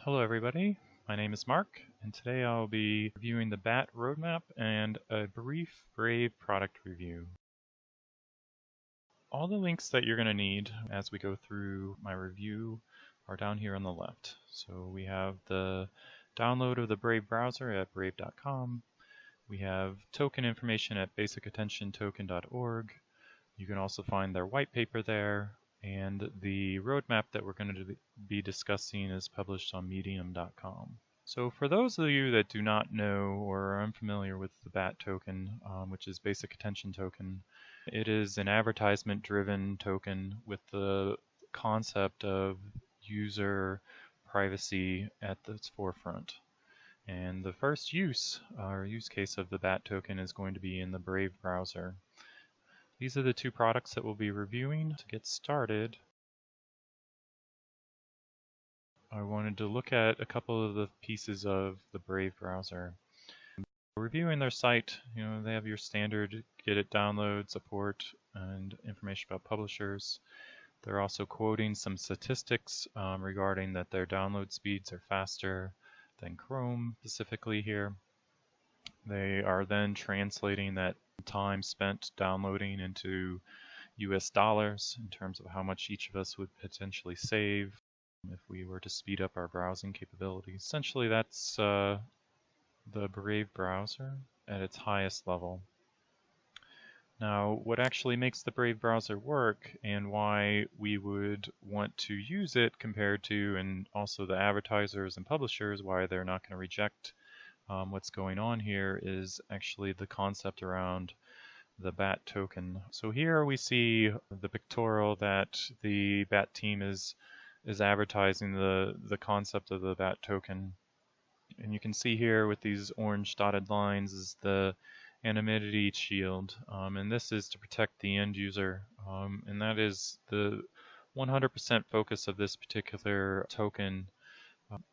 Hello everybody, my name is Mark, and today I'll be reviewing the BAT roadmap and a brief Brave product review. All the links that you're going to need as we go through my review are down here on the left. So we have the download of the Brave browser at brave.com. We have token information at basicattentiontoken.org. You can also find their white paper there, and the roadmap that we're going to be discussing is published on medium.com. So for those of you that do not know or are unfamiliar with the BAT token, which is Basic Attention Token, it is an advertisement-driven token with the concept of user privacy at its forefront. And the first use case of the BAT token is going to be in the Brave browser. These are the two products that we'll be reviewing. To get started, I wanted to look at a couple of the pieces of the Brave browser. Reviewing their site, they have your standard get it download, support, and information about publishers. They're also quoting some statistics regarding that their download speeds are faster than Chrome specifically here. They are then translating that time spent downloading into US dollars in terms of how much each of us would potentially save if we were to speed up our browsing capabilities. Essentially, that's the Brave browser at its highest level. Now, what actually makes the Brave browser work and why we would want to use it compared to, and also the advertisers and publishers, why they're not going to reject what's going on here, is actually the concept around the BAT token. So here we see the pictorial that the BAT team is advertising the concept of the BAT token. And you can see here with these orange dotted lines is the anonymity shield, and this is to protect the end user, and that is the 100% focus of this particular token.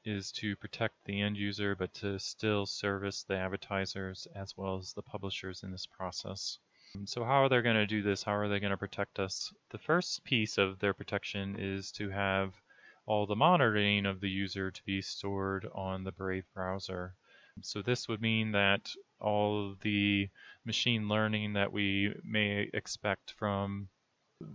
Is to protect the end user, but to still service the advertisers as well as the publishers in this process. So how are they going to do this? How are they going to protect us? The first piece of their protection is to have all the monitoring of the user to be stored on the Brave browser. So this would mean that all of the machine learning that we may expect from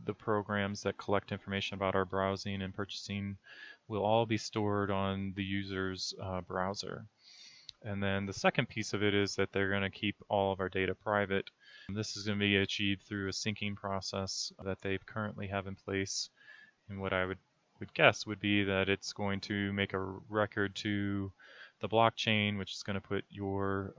the programs that collect information about our browsing and purchasing will all be stored on the user's browser. And then the second piece of it is that they're going to keep all of our data private. And this is going to be achieved through a syncing process that they currently have in place. And what I would guess would be that it's going to make a record to the blockchain, which is going to put your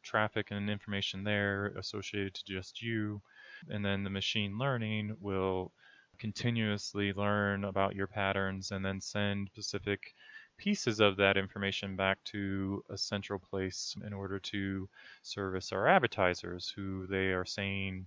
traffic and information there associated to just you. And then the machine learning will continuously learn about your patterns and then send specific pieces of that information back to a central place in order to service our advertisers, who they are saying,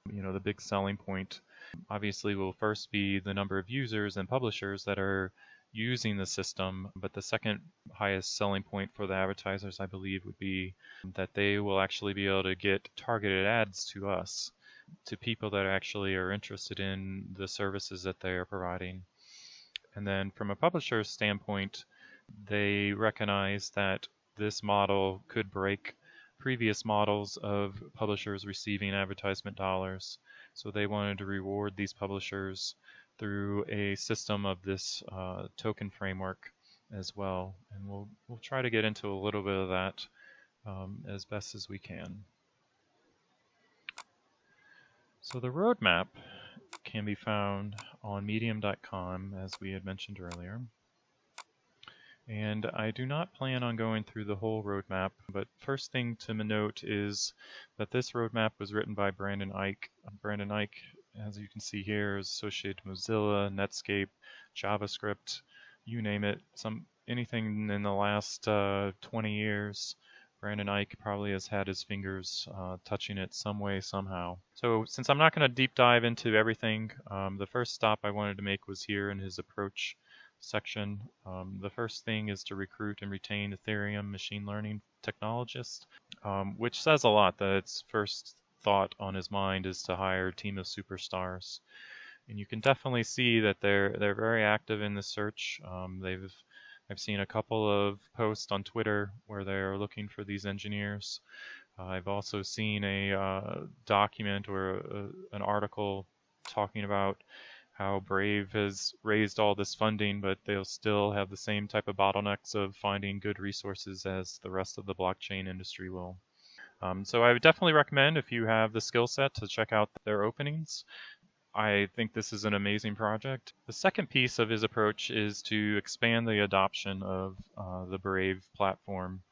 the big selling point obviously will first be the number of users and publishers that are using the system, but the second highest selling point for the advertisers, I believe, would be that they will actually be able to get targeted ads to us, to people that actually are interested in the services that they are providing. And then from a publisher's standpoint, they recognize that this model could break previous models of publishers receiving advertisement dollars. So they wanted to reward these publishers through a system of this token framework as well. And we'll try to get into a little bit of that as best as we can. So the roadmap can be found on medium.com, as we had mentioned earlier. And I do not plan on going through the whole roadmap, but first thing to note is that this roadmap was written by Brandon Eich. Brandon Eich, as you can see here, is associated with Mozilla, Netscape, JavaScript, you name it, anything in the last 20 years. Brandon Eich probably has had his fingers touching it some way, somehow. So since I'm not going to deep dive into everything, the first stop I wanted to make was here in his approach section. The first thing is to recruit and retain Ethereum machine learning technologists, which says a lot that its first thought on his mind is to hire a team of superstars. And you can definitely see that they're very active in the search. I've seen a couple of posts on Twitter where they're looking for these engineers. I've also seen a document or an article talking about how Brave has raised all this funding, but they'll still have the same type of bottlenecks of finding good resources as the rest of the blockchain industry will. So I would definitely recommend, if you have the skill set, to check out their openings. I think this is an amazing project. The second piece of his approach is to expand the adoption of the Brave platform.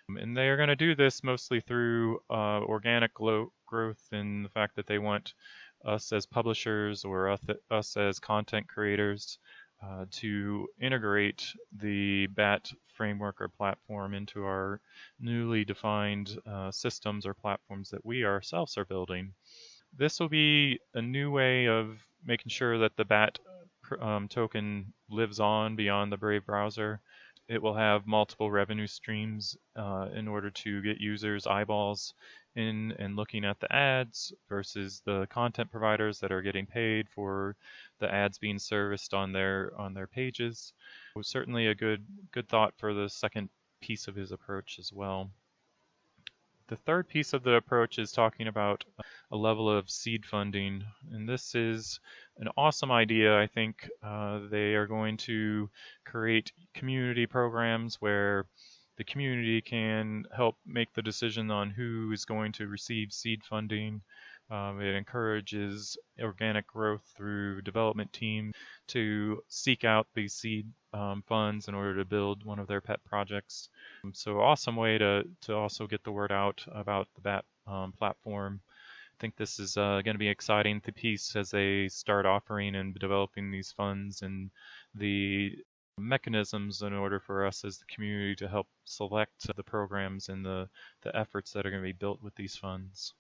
And they are going to do this mostly through organic growth, in the fact that they want us as publishers or us as content creators to integrate the BAT framework or platform into our newly defined systems or platforms that we ourselves are building. This will be a new way of making sure that the BAT token lives on beyond the Brave browser. It will have multiple revenue streams in order to get users eyeballs in and looking at the ads versus the content providers that are getting paid for the ads being serviced on their pages. It was certainly a good thought for the second piece of his approach as well. The third piece of the approach is talking about a level of seed funding, and this is an awesome idea. I think they are going to create community programs where the community can help make the decision on who is going to receive seed funding. It encourages organic growth through development teams to seek out these seed funds in order to build one of their pet projects. So awesome way to also get the word out about the BAT platform. I think this is going to be exciting piece as they start offering and developing these funds and the mechanisms in order for us as the community to help select the programs and the efforts that are going to be built with these funds.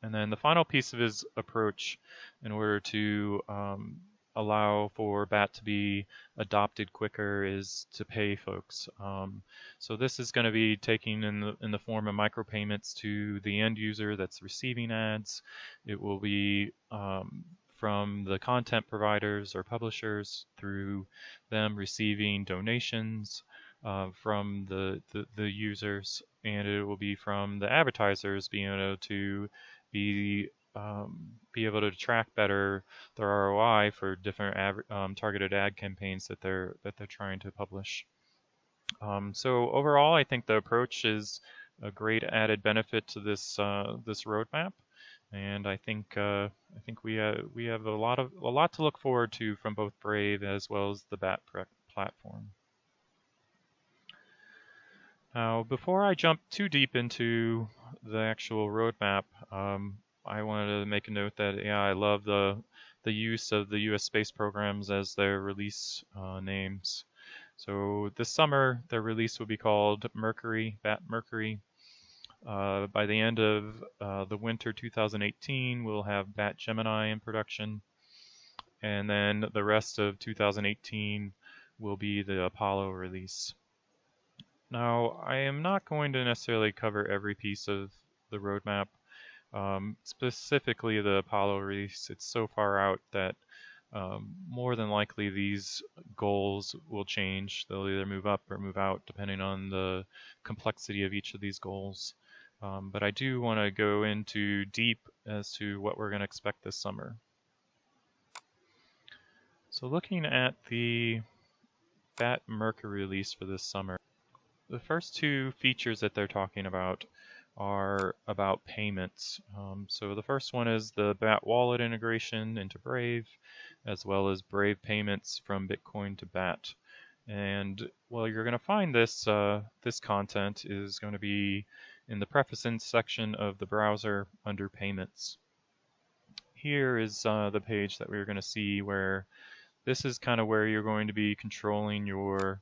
And then the final piece of his approach, in order to allow for BAT to be adopted quicker, is to pay folks. So this is going to be taking in the form of micropayments to the end user that's receiving ads. It will be from the content providers or publishers through them receiving donations from the users, and it will be from the advertisers being able to be able to track better their ROI for different targeted ad campaigns that they're trying to publish. So overall, I think the approach is a great added benefit to this roadmap, and I think we have a lot to look forward to from both Brave as well as the BAT platform. Now, before I jump too deep into the actual roadmap, I wanted to make a note that I love the use of the U.S. space programs as their release names. So this summer, their release will be called Mercury, BAT Mercury. By the end of the winter 2018, we'll have BAT Gemini in production, and then the rest of 2018 will be the Apollo release. Now, I am not going to necessarily cover every piece of the roadmap. Specifically the Apollo release, it's so far out that more than likely these goals will change. They'll either move up or move out depending on the complexity of each of these goals. But I do want to go into deep as to what we're going to expect this summer. So looking at the BAT Mercury release for this summer, the first two features that they're talking about are about payments. So the first one is the BAT wallet integration into Brave, as well as Brave payments from Bitcoin to BAT. And well, you're going to find this this content is going to be in the preferences section of the browser under payments. Here is the page that we're going to see, where this is kind of where you're going to be controlling your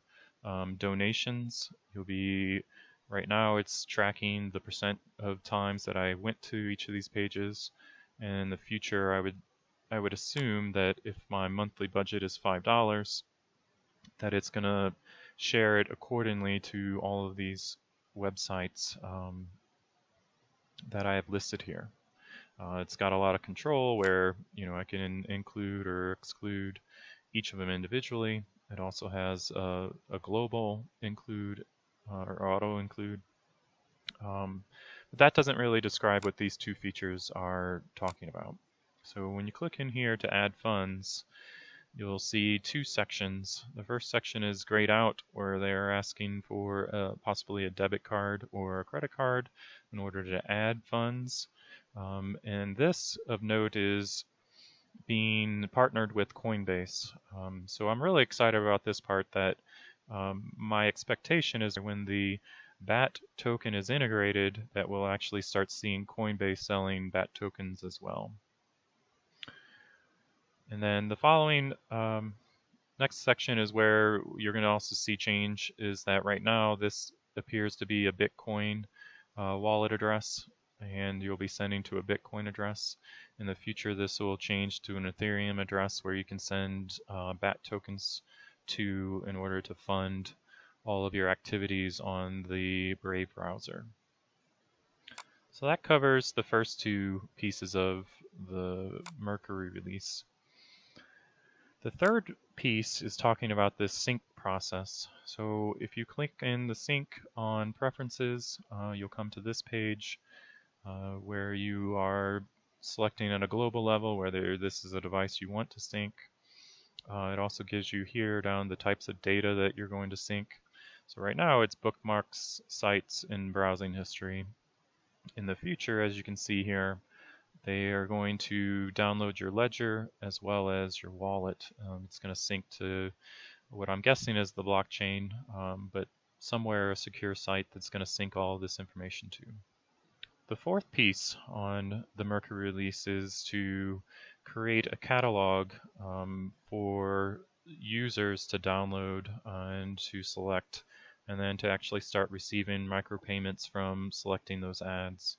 donations. You'll be, right now it's tracking the percent of times that I went to each of these pages, and in the future I would assume that if my monthly budget is $5, that it's going to share it accordingly to all of these websites that I have listed here. It's got a lot of control where I can include or exclude each of them individually. It also has a global include or auto include. But that doesn't really describe what these two features are talking about. So when you click in here to add funds, you'll see two sections. The first section is grayed out, where they're asking for possibly a debit card or a credit card in order to add funds. And this, of note, is being partnered with Coinbase. So I'm really excited about this part, that my expectation is when the BAT token is integrated, that we'll actually start seeing Coinbase selling BAT tokens as well. And then the following next section is where you're going to also see change, is that right now this appears to be a Bitcoin wallet address, and you'll be sending to a Bitcoin address. In the future, this will change to an Ethereum address where you can send BAT tokens to in order to fund all of your activities on the Brave browser. So that covers the first two pieces of the Mercury release. The third piece is talking about this sync process. So if you click in the sync on preferences, you'll come to this page where you are selecting at a global level whether this is a device you want to sync. It also gives you here down the types of data that you're going to sync. So right now it's bookmarks, sites, and browsing history. In the future, as you can see here, they are going to download your ledger as well as your wallet. It's going to sync to what I'm guessing is the blockchain, but somewhere a secure site that's going to sync all of this information to. The fourth piece on the Mercury release is to create a catalog for users to download and to select, and then to actually start receiving micropayments from selecting those ads.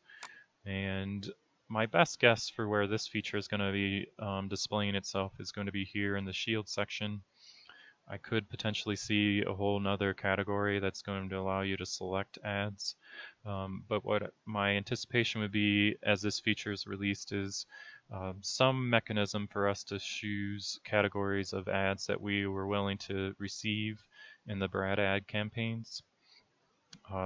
And my best guess for where this feature is going to be displaying itself is going to be here in the Shield section. I could potentially see a whole nother category that's going to allow you to select ads. But what my anticipation would be as this feature is released is some mechanism for us to choose categories of ads that we were willing to receive in the Brad ad campaigns.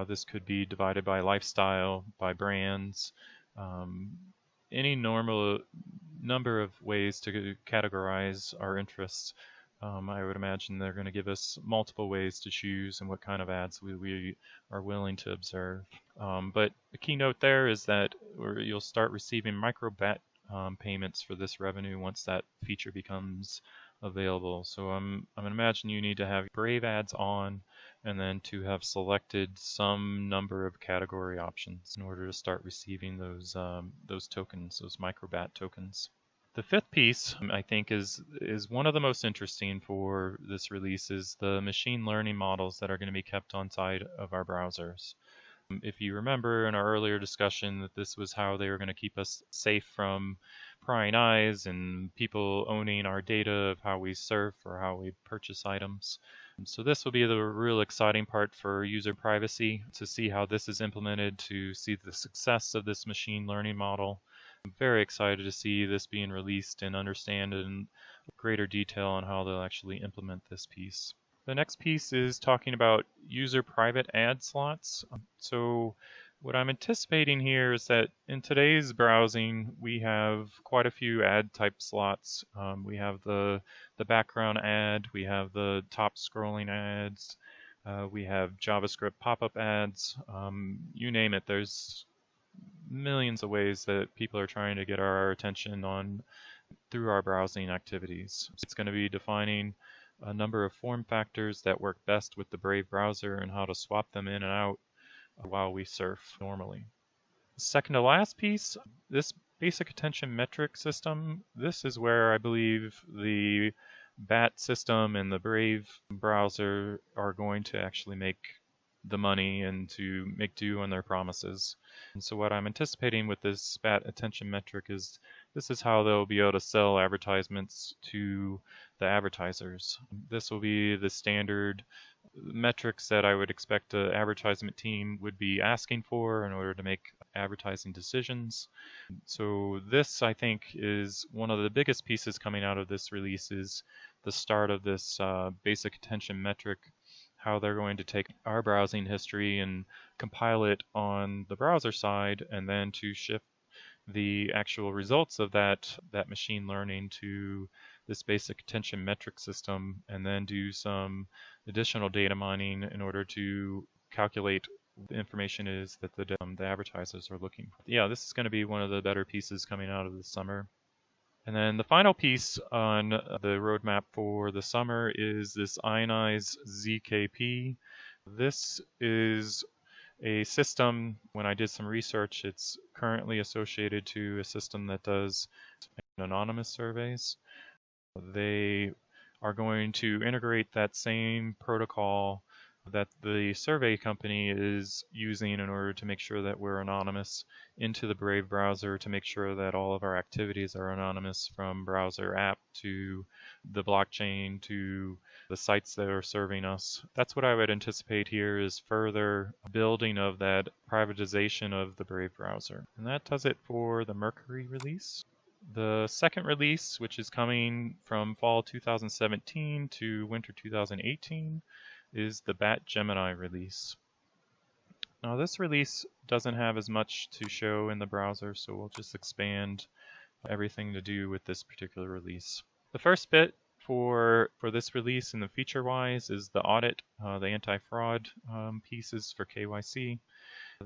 This could be divided by lifestyle, by brands, any normal number of ways to categorize our interests. I would imagine they're going to give us multiple ways to choose and what kind of ads we are willing to observe. But the key note there is that you'll start receiving micro-BAT payments for this revenue once that feature becomes available. So I'm going to imagine you need to have Brave ads on and then to have selected some number of category options in order to start receiving those tokens, those micro-BAT tokens. The fifth piece, I think, is one of the most interesting for this release, is the machine learning models that are going to be kept on side of our browsers. If you remember in our earlier discussion that this was how they were going to keep us safe from prying eyes and people owning our data of how we surf or how we purchase items. So this will be the real exciting part for user privacy, to see how this is implemented, to see the success of this machine learning model. I'm very excited to see this being released and understand in greater detail on how they'll actually implement this piece. The next piece is talking about user private ad slots. So what I'm anticipating here is that in today's browsing, we have quite a few ad type slots. We have the background ad, we have the top scrolling ads, we have JavaScript pop-up ads, you name it. There's millions of ways that people are trying to get our attention on through our browsing activities. It's going to be defining a number of form factors that work best with the Brave browser and how to swap them in and out while we surf normally. Second to last piece, this basic attention metric system. This is where I believe the BAT system and the Brave browser are going to actually make the money and to make due on their promises. And so what I'm anticipating with this BAT attention metric is this is how they'll be able to sell advertisements to the advertisers. This will be the standard metrics that I would expect an advertisement team would be asking for in order to make advertising decisions. So this, I think, is one of the biggest pieces coming out of this release, is the start of this basic attention metric, how they're going to take our browsing history and compile it on the browser side, and then to shift the actual results of that machine learning to this basic attention metric system, and then do some additional data mining in order to calculate what the information is that the advertisers are looking for. Yeah, this is going to be one of the better pieces coming out of the summer. And then the final piece on the roadmap for the summer is this Ionize ZKP. This is a system. When I did some research, it's currently associated to a system that does anonymous surveys. They are going to integrate that same protocol that the survey company is using in order to make sure that we're anonymous into the Brave browser, to make sure that all of our activities are anonymous, from browser app to the blockchain to the sites that are serving us. That's what I would anticipate here, is further building of that privatization of the Brave browser. And that does it for the Mercury release. The second release, which is coming from fall 2017 to winter 2018, is the Bat Gemini release. Now this release doesn't have as much to show in the browser, so we'll just expand everything to do with this particular release. The first bit for this release and the feature-wise is the audit, the anti-fraud pieces for KYC.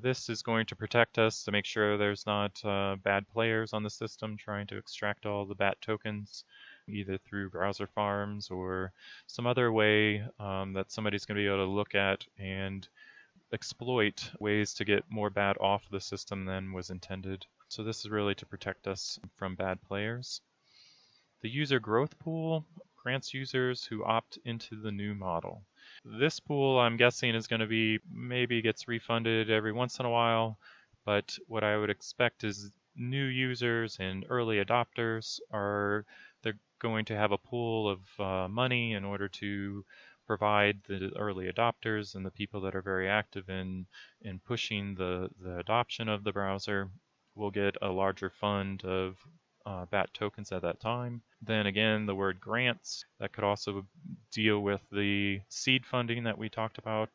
This is going to protect us to make sure there's not bad players on the system trying to extract all the BAT tokens, either through browser farms or some other way that somebody's going to be able to look at and exploit ways to get more BAT off the system than was intended. So this is really to protect us from bad players. The user growth pool grants users who opt into the new model. This pool, I'm guessing, is going to be, maybe gets refunded every once in a while, but what I would expect is new users and early adopters they're going to have a pool of money in order to provide the early adopters and the people that are very active in pushing the adoption of the browser will get a larger fund of BAT tokens at that time. Then again, the word grants, that could also deal with the seed funding that we talked about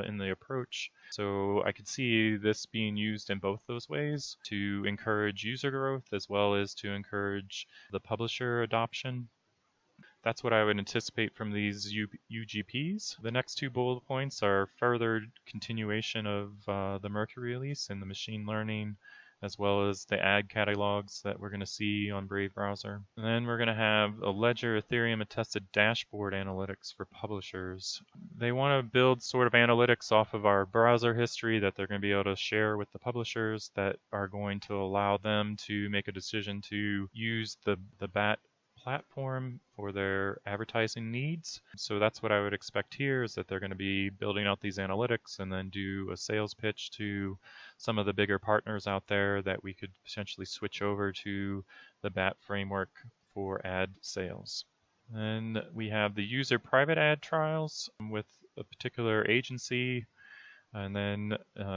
in the approach. So I could see this being used in both those ways, to encourage user growth as well as to encourage the publisher adoption. That's what I would anticipate from these UGPs. The next two bullet points are further continuation of the Mercury release and the machine learning, as well as the ad catalogs that we're going to see on Brave browser. And then we're going to have a Ledger Ethereum attested dashboard analytics for publishers. They want to build sort of analytics off of our browser history that they're going to be able to share with the publishers, that are going to allow them to make a decision to use the BAT platform for their advertising needs. So that's what I would expect here, is that they're going to be building out these analytics and then do a sales pitch to some of the bigger partners out there that we could potentially switch over to the BAT framework for ad sales. Then we have the user private ad trials with a particular agency, and then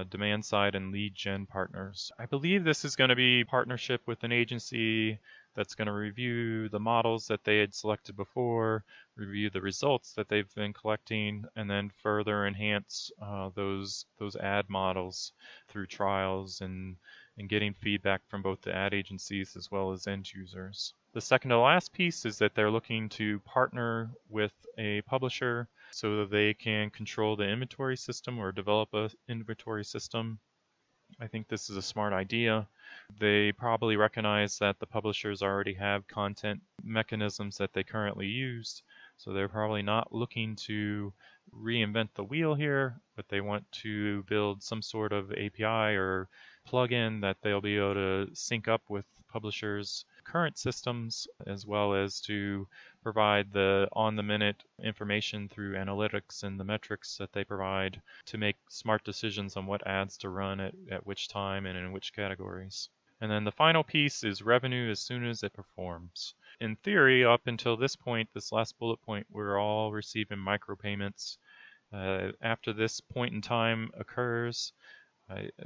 demand side and lead gen partners. I believe this is going to be partnership with an agency that's going to review the models that they had selected before, review the results that they've been collecting, and then further enhance those ad models through trials and getting feedback from both the ad agencies as well as end users. The second to last piece is that they're looking to partner with a publisher so that they can control the inventory system or develop an inventory system. I think this is a smart idea. They probably recognize that the publishers already have content mechanisms that they currently use, so they're probably not looking to reinvent the wheel here, but they want to build some sort of API or plugin that they'll be able to sync up with publishers' current systems, as well as to provide the on-the-minute information through analytics and the metrics that they provide to make smart decisions on what ads to run at which time and in which categories. And then the final piece is revenue as soon as it performs. In theory, up until this point, this last bullet point, we're all receiving micropayments. After this point in time occurs,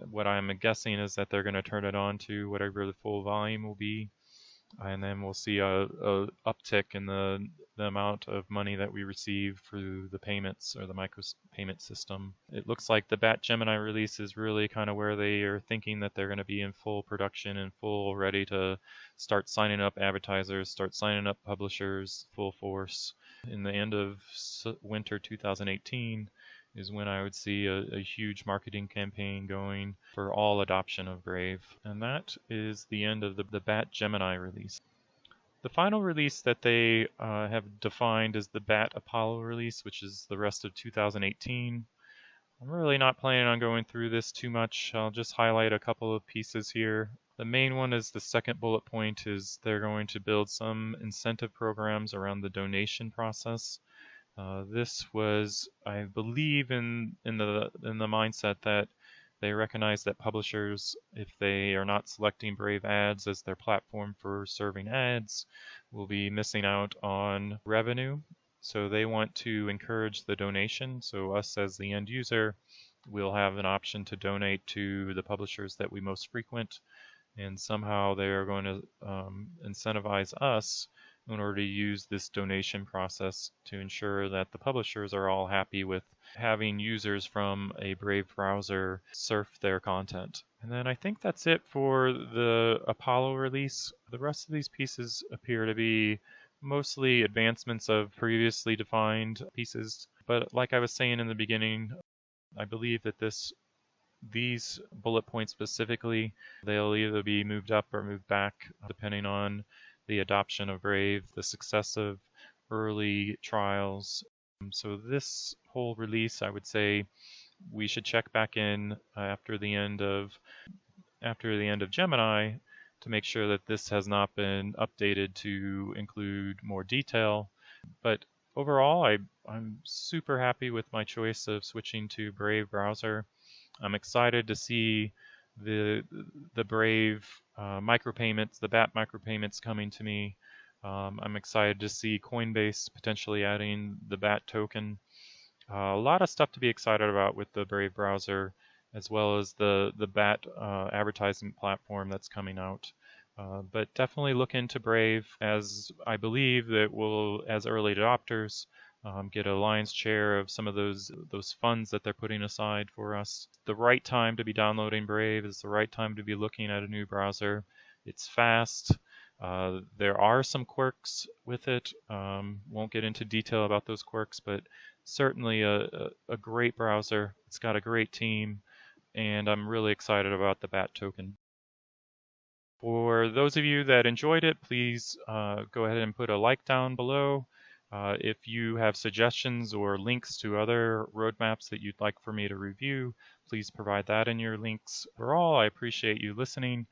what I'm guessing is that they're going to turn it on to whatever the full volume will be. and then we'll see a uptick in the amount of money that we receive through the payments or the micropayment system. It looks like the Bat Gemini release is really kind of where they are thinking that they're going to be in full production and full ready to start signing up advertisers, start signing up publishers full force. In the end of winter 2018 is when I would see a huge marketing campaign going for all adoption of Brave. And that is the end of the Bat Gemini release. The final release that they have defined is the Bat Apollo release, which is the rest of 2018. I'm really not planning on going through this too much. I'll just highlight a couple of pieces here. The main one is the second bullet point is they're going to build some incentive programs around the donation process. This was, I believe, in the mindset that they recognize that publishers, if they are not selecting Brave Ads as their platform for serving ads, will be missing out on revenue. So they want to encourage the donation. So us as the end user will have an option to donate to the publishers that we most frequent, and somehow they are going to incentivize us in order to use this donation process to ensure that the publishers are all happy with having users from a Brave browser surf their content. And then I think that's it for the Apollo release. The rest of these pieces appear to be mostly advancements of previously defined pieces. But like I was saying in the beginning, I believe that these bullet points specifically, they'll either be moved up or moved back depending on the adoption of Brave, the success of early trials. So this whole release, I would say, we should check back in after the end of Gemini to make sure that this has not been updated to include more detail. But overall, I'm super happy with my choice of switching to Brave browser. I'm excited to see the Brave micropayments, the BAT micropayments coming to me. I'm excited to see Coinbase potentially adding the BAT token. A lot of stuff to be excited about with the Brave browser, as well as the BAT advertising platform that's coming out. But definitely look into Brave, as I believe that we'll, as early adopters, get a lion's share of some of those funds that they're putting aside for us. The right time to be downloading Brave is the right time to be looking at a new browser. It's fast. There are some quirks with it. Won't get into detail about those quirks, but certainly a great browser. It's got a great team, and I'm really excited about the BAT token. For those of you that enjoyed it, please go ahead and put a like down below. If you have suggestions or links to other roadmaps that you'd like for me to review, please provide that in your links. Overall, I appreciate you listening,